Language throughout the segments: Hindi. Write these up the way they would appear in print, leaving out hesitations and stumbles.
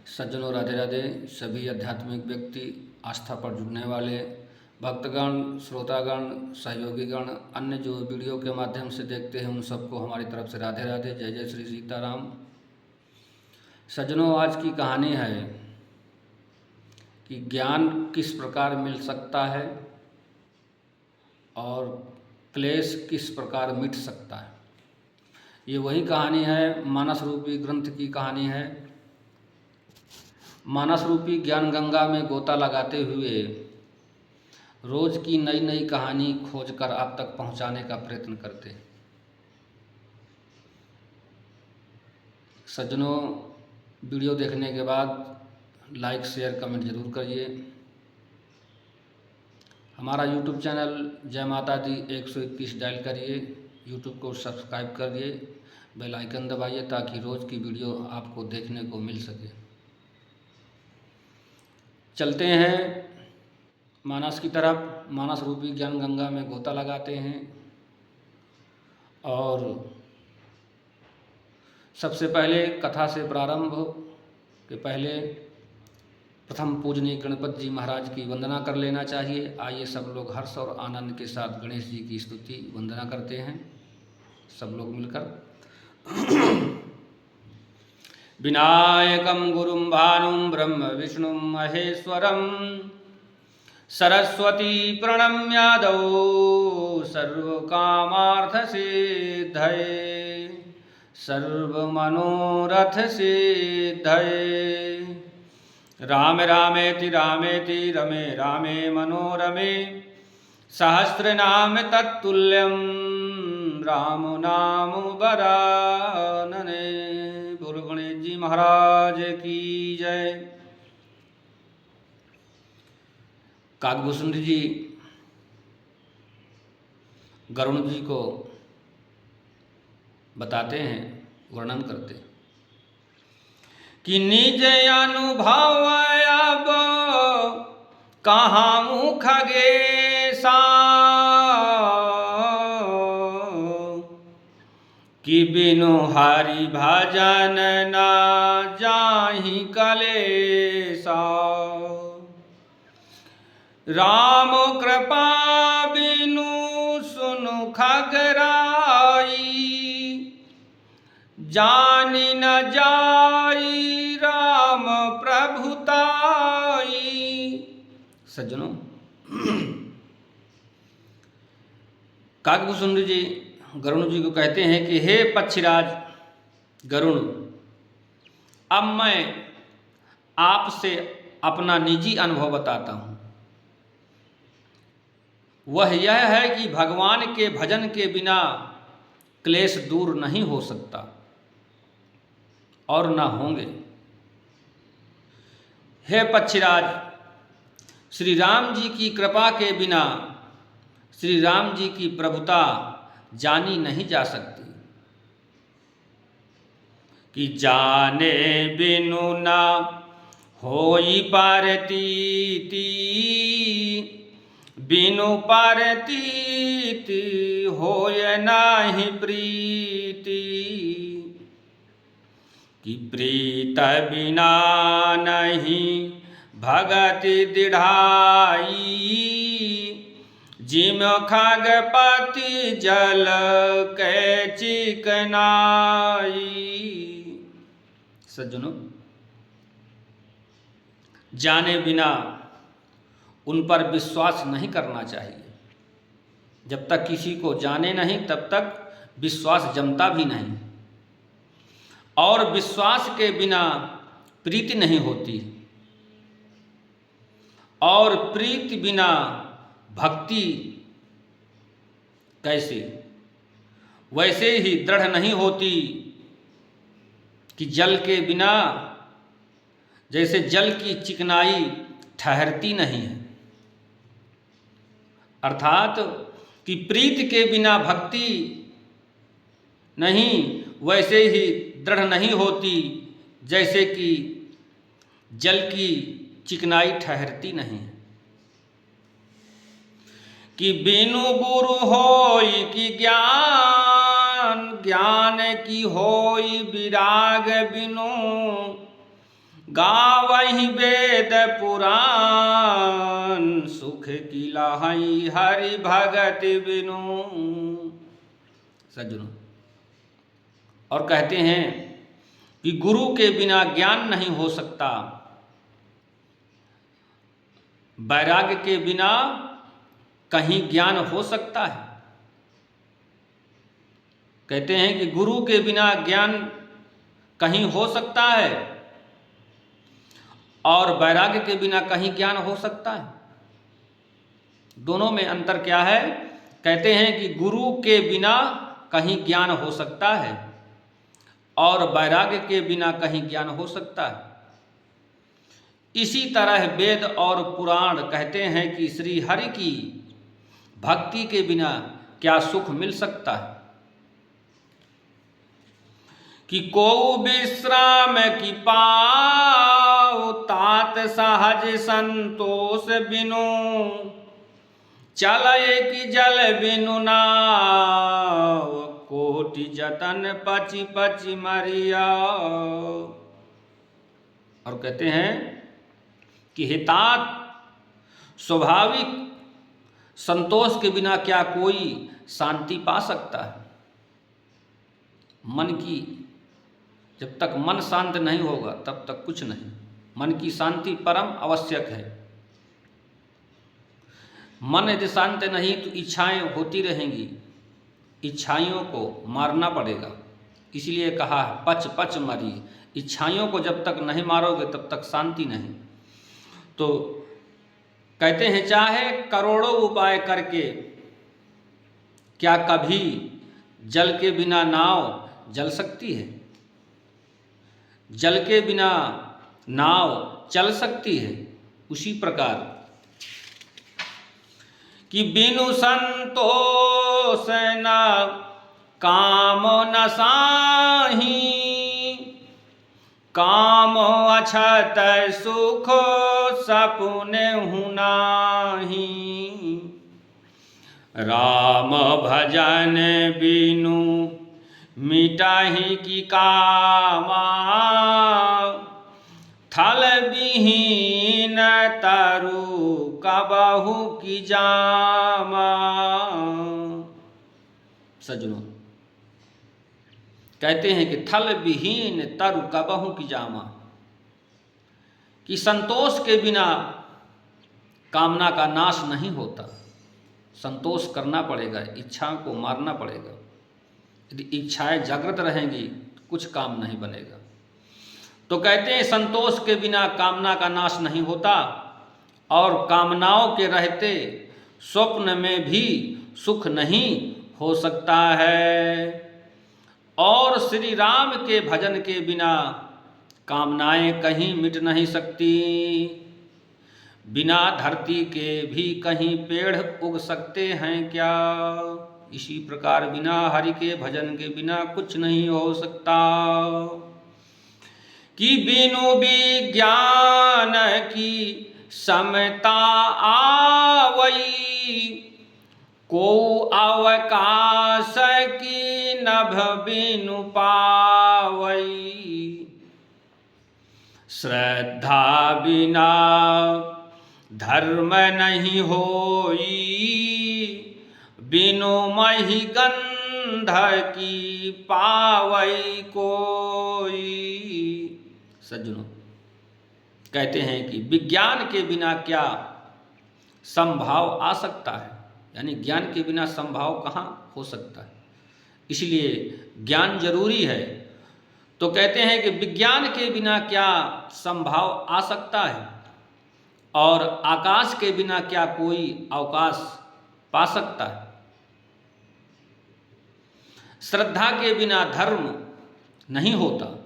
सज्जनों राधे राधे। सभी आध्यात्मिक व्यक्ति, आस्था पर जुड़ने वाले भक्तगण, श्रोतागण, सहयोगीगण, अन्य जो वीडियो के माध्यम से देखते हैं उन सबको हमारी तरफ से राधे राधे, जय जय श्री सीताराम। सज्जनों, आज की कहानी है कि ज्ञान किस प्रकार मिल सकता है और क्लेश किस प्रकार मिट सकता है। ये वही कहानी है, मानस रूपी ग्रंथ की कहानी है। मानस रूपी ज्ञान गंगा में गोता लगाते हुए रोज की नई नई कहानी खोजकर आप तक पहुंचाने का प्रयत्न करते हैं। सज्जनों, वीडियो देखने के बाद लाइक शेयर कमेंट जरूर करिए। हमारा यूट्यूब चैनल जय माता दी 121 डायल करिए, यूट्यूब को सब्सक्राइब करिए, बेल आइकन दबाइए ताकि रोज़ की वीडियो आपको देखने को मिल सके। चलते हैं मानस की तरफ। मानस रूपी ज्ञान गंगा में गोता लगाते हैं और सबसे पहले कथा से प्रारंभ के पहले प्रथम पूजनीय गणपति जी महाराज की वंदना कर लेना चाहिए। आइए सब लोग हर्ष और आनंद के साथ गणेश जी की स्तुति वंदना करते हैं, सब लोग मिलकर। विनायकं गुरुं भानुं ब्रह्म विष्णुं महेश्वरं सरस्वती प्रणम्यादौ सर्वकामार्थसिद्धये सर्वमनोरथसिद्धये। राम रामेति रामेति रमे रामे मनोरमे सहस्रनाम तत्तुल्यं राम नाम वरानने। बोलो गणेश जी महाराज की जय। काकभूषण जी गरुण जी को बताते हैं, वर्णन करते हैं कि निज अनुभव अब कहाँ मुख गेसा, कि बिनु हरि भजन न जाहि कलेसा। राम कृपा बिनु सुनु खगराई, जानि न जाई राम प्रभुताई। सज्जनों, काकभूषण जी गरुण जी को कहते हैं कि हे पक्षीराज गरुण, अब मैं आपसे अपना निजी अनुभव बताता हूँ। वह यह है कि भगवान के भजन के बिना क्लेश दूर नहीं हो सकता और न होंगे। हे पक्षीराज, श्री राम जी की कृपा के बिना श्री राम जी की प्रभुता जानी नहीं जा सकती। कि जाने बिनु न होई पारतीति, बिनु पारतीति होय नाही प्रीति। कि प्रीत बिना नहीं भगति दृढ़ाई, जिम खगपति जल के चिकनाई। सज्जनों, जाने बिना उन पर विश्वास नहीं करना चाहिए। जब तक किसी को जाने नहीं तब तक विश्वास जमता भी नहीं, और विश्वास के बिना प्रीति नहीं होती, और प्रीति बिना भक्ति कैसे? वैसे ही दृढ़ नहीं होती कि जल के बिना, जैसे जल की चिकनाई ठहरती नहीं है। अर्थात कि प्रीति के बिना भक्ति नहीं, वैसे ही दृढ़ नहीं होती जैसे कि जल की चिकनाई ठहरती नहीं। कि बिनु गुरु होई कि ज्ञान, ज्ञान की होई विराग बिनु, गावहि वेद पुराण, सुख की लाहई हरि भगति बिनु। सज्जनों, और कहते हैं कि गुरु के बिना ज्ञान नहीं हो सकता, वैराग्य के बिना कहीं ज्ञान हो सकता है। कहते हैं कि गुरु के बिना ज्ञान कहीं हो सकता है और वैराग्य के बिना कहीं ज्ञान हो सकता है। दोनों में अंतर क्या है? कहते हैं कि गुरु के बिना कहीं ज्ञान हो सकता है और वैराग्य के बिना कहीं ज्ञान हो सकता है। इसी तरह वेद और पुराण कहते हैं कि श्री हरि की भक्ति के बिना क्या सुख मिल सकता है? कि को विश्राम की पाओ, तात सहज संतोष बिनु, चले कि जल बिनु नाव, कोटि जतन पचि पचि मरिया। और कहते हैं कि हितात स्वाभाविक संतोष के बिना क्या कोई शांति पा सकता है? मन की, जब तक मन शांत नहीं होगा तब तक कुछ नहीं। मन की शांति परम आवश्यक है। मन यदि शांत नहीं तो इच्छाएं होती रहेंगी, इच्छाइयों को मारना पड़ेगा। इसलिए कहा है पच पच मरी। इच्छाइयों को जब तक नहीं मारोगे तब तक शांति नहीं। तो कहते हैं चाहे करोड़ों उपाय करके क्या कभी जल के बिना नाव जल सकती है? जल के बिना नाव चल सकती है? उसी प्रकार कि बिनु संतोष न काम न साही, काम अछत सुख सपुने हुनाही, राम भजन बिनु मिटाही की कामा, थल विहीन तरु कबहु की जामा। सज्जनों, कहते हैं कि थल विहीन तरु कबहु की जामा, कि संतोष के बिना कामना का नाश नहीं होता। संतोष करना पड़ेगा, इच्छाओं को मारना पड़ेगा। यदि इच्छाएं जागृत रहेंगी तो कुछ काम नहीं बनेगा। तो कहते हैं संतोष के बिना कामना का नाश नहीं होता और कामनाओं के रहते स्वप्न में भी सुख नहीं हो सकता है। और श्री राम के भजन के बिना कामनाएं कहीं मिट नहीं सकती। बिना धरती के भी कहीं पेड़ उग सकते हैं क्या? इसी प्रकार बिना हरि के भजन के बिना कुछ नहीं हो सकता। कि बिनु विज्ञान की समता आवई, को अवकाश की नभ बिनु पावई, श्रद्धा बिना धर्म नहीं होई, बिनु मही गंध की पावई कोई। सज्जनों, कहते हैं कि विज्ञान के बिना क्या संभाव आ सकता है? यानी ज्ञान के बिना संभाव कहाँ हो सकता है? इसलिए ज्ञान जरूरी है। तो कहते हैं कि विज्ञान के बिना क्या संभाव आ सकता है और आकाश के बिना क्या कोई अवकाश पा सकता है? श्रद्धा के बिना धर्म नहीं होता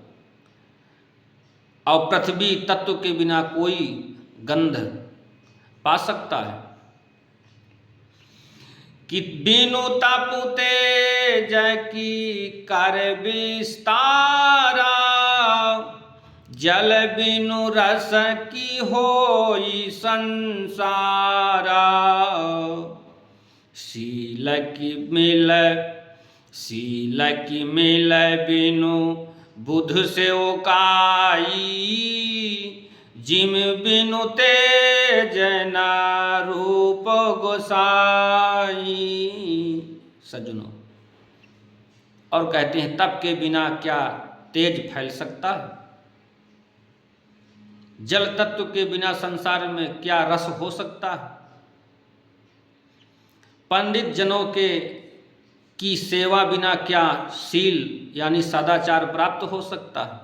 और पृथ्वी तत्व के बिना कोई गंध पा सकता है। कि बिनु तपु तेज की कर विस्तारा, जल बिनु रस की होई संसारा, शील की मिल बिनु बुध से ओकाई, जिम बिनु तेज न रूप गोसाई। सज्जनों, और कहते हैं तप के बिना क्या तेज फैल सकता है? जल तत्व के बिना संसार में क्या रस हो सकता है? पंडित जनों के की सेवा बिना क्या शील यानी सदाचार प्राप्त हो सकता है?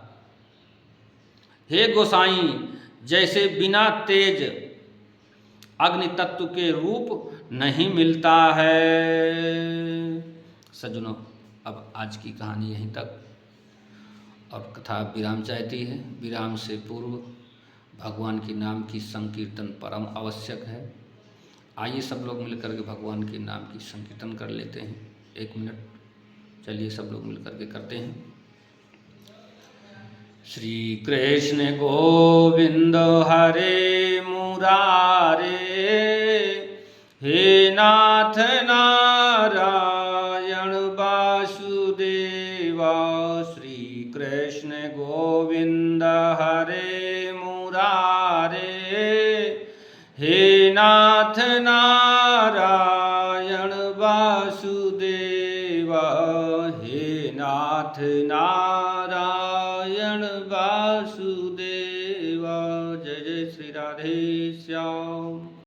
हे गोसाई, जैसे बिना तेज अग्नि तत्व के रूप नहीं मिलता है। सज्जनों, अब आज की कहानी यहीं तक, और कथा विराम चाहती है। विराम से पूर्व भगवान के नाम की संकीर्तन परम आवश्यक है। आइए सब लोग मिलकर के भगवान के नाम की संकीर्तन कर लेते हैं। 1 मिनट, चलिए सब लोग मिलकर के करते हैं। श्री कृष्ण गोविंद हरे मुरारे, हे नाथ नारायण वासुदेवा। श्री कृष्ण गोविंद हरे मुरारे, हे नाथ नारायण वासुदेवा। हे नाथ नारायण वासुदेवा। जय जय श्री राधे